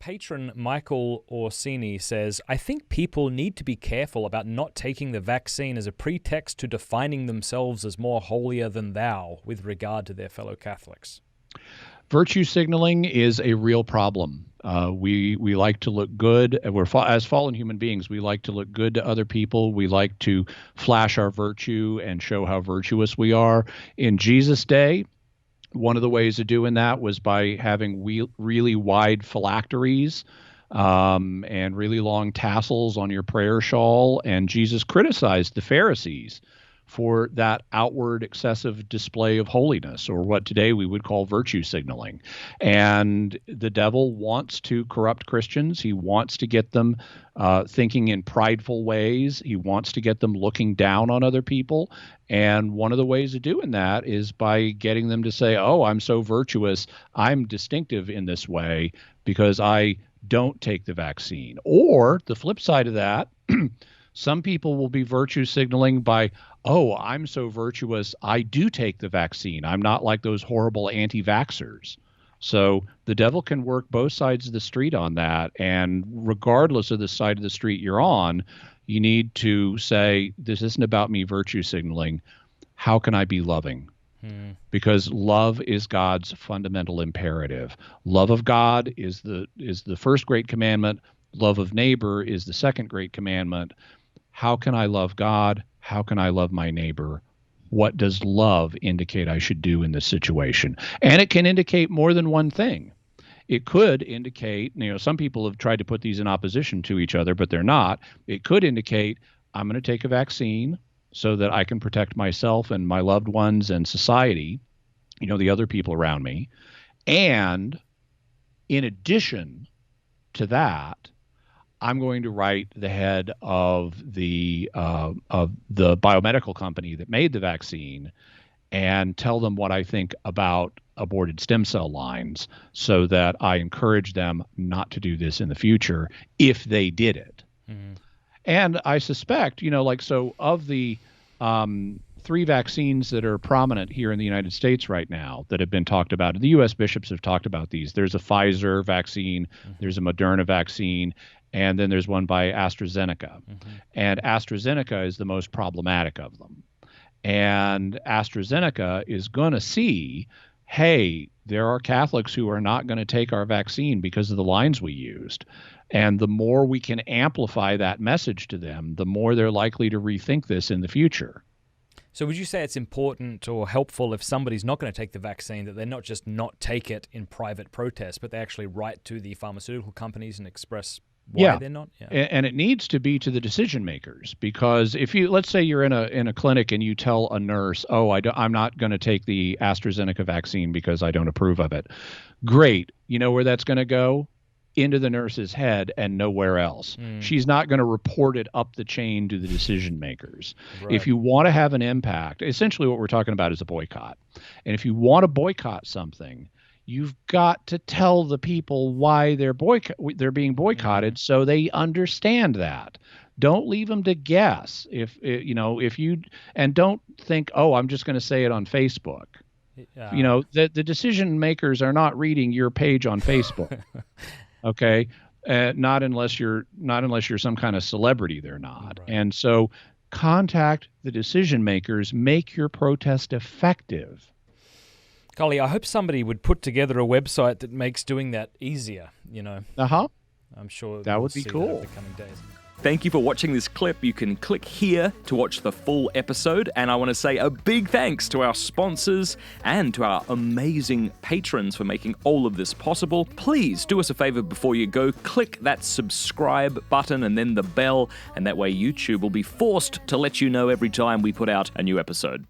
Patron Michael Orsini says, I think people need to be careful about not taking the vaccine as a pretext to defining themselves as more holier than thou with regard to their fellow Catholics. Virtue signaling is a real problem. We like to look good. As fallen human beings, we like to look good to other people. We like to flash our virtue and show how virtuous we are. In Jesus' day, one of the ways of doing that was by having really wide phylacteries and really long tassels on your prayer shawl. And Jesus criticized the Pharisees for that outward excessive display of holiness, or what today we would call virtue signaling. And the devil wants to corrupt Christians. He wants to get them thinking in prideful ways. He wants to get them looking down on other people. And one of the ways of doing that is by getting them to say, oh, I'm so virtuous, I'm distinctive in this way because I don't take the vaccine. Or the flip side of that, some people will be virtue signaling by, oh, I'm so virtuous, I do take the vaccine. I'm not like those horrible anti-vaxxers. So the devil can work both sides of the street on that. And regardless of the side of the street you're on, you need to say, this isn't about me virtue signaling. How can I be loving? Because love is God's fundamental imperative. Love of God is the first great commandment. Love of neighbor is the second great commandment. How can I love God? How can I love my neighbor? What does love indicate I should do in this situation? And it can indicate more than one thing. It could indicate, some people have tried to put these in opposition to each other, but they're not. It could indicate, I'm going to take a vaccine so that I can protect myself and my loved ones and society, the other people around me. And in addition to that, I'm going to write the head of the biomedical company that made the vaccine and tell them what I think about aborted stem cell lines so that I encourage them not to do this in the future if they did it. Mm-hmm. And I suspect, of the 3 vaccines that are prominent here in the United States right now that have been talked about, the U.S. bishops have talked about these. There's a Pfizer vaccine, there's a Moderna vaccine, and then there's one by AstraZeneca. And AstraZeneca is the most problematic of them. And AstraZeneca is going to see, hey, there are Catholics who are not going to take our vaccine because of the lines we used. And the more we can amplify that message to them, the more they're likely to rethink this in the future. So would you say it's important or helpful if somebody's not going to take the vaccine that they not just not take it in private protest, but they actually write to the pharmaceutical companies and express why they're not? Yeah. And it needs to be to the decision makers, because if let's say you're in a clinic and you tell a nurse, oh, I'm not going to take the AstraZeneca vaccine because I don't approve of it. Great. You know where that's going to go? Into the nurse's head and nowhere else. She's not going to report it up the chain to the decision makers. Right. If you want to have an impact, essentially what we're talking about is a boycott. And if you want to boycott something, you've got to tell the people why they're being boycotted so they understand that. Don't leave them to guess. If you don't think, oh, I'm just going to say it on Facebook. The decision makers are not reading your page on Facebook. Okay, not unless you're some kind of celebrity. They're not. Right. And so contact the decision makers. Make your protest effective. Golly, I hope somebody would put together a website that makes doing that easier. I'm sure that would be cool. That in the coming days. Thank you for watching this clip. You can click here to watch the full episode. And I want to say a big thanks to our sponsors and to our amazing patrons for making all of this possible. Please do us a favor before you go. Click that subscribe button and then the bell. And that way YouTube will be forced to let you know every time we put out a new episode.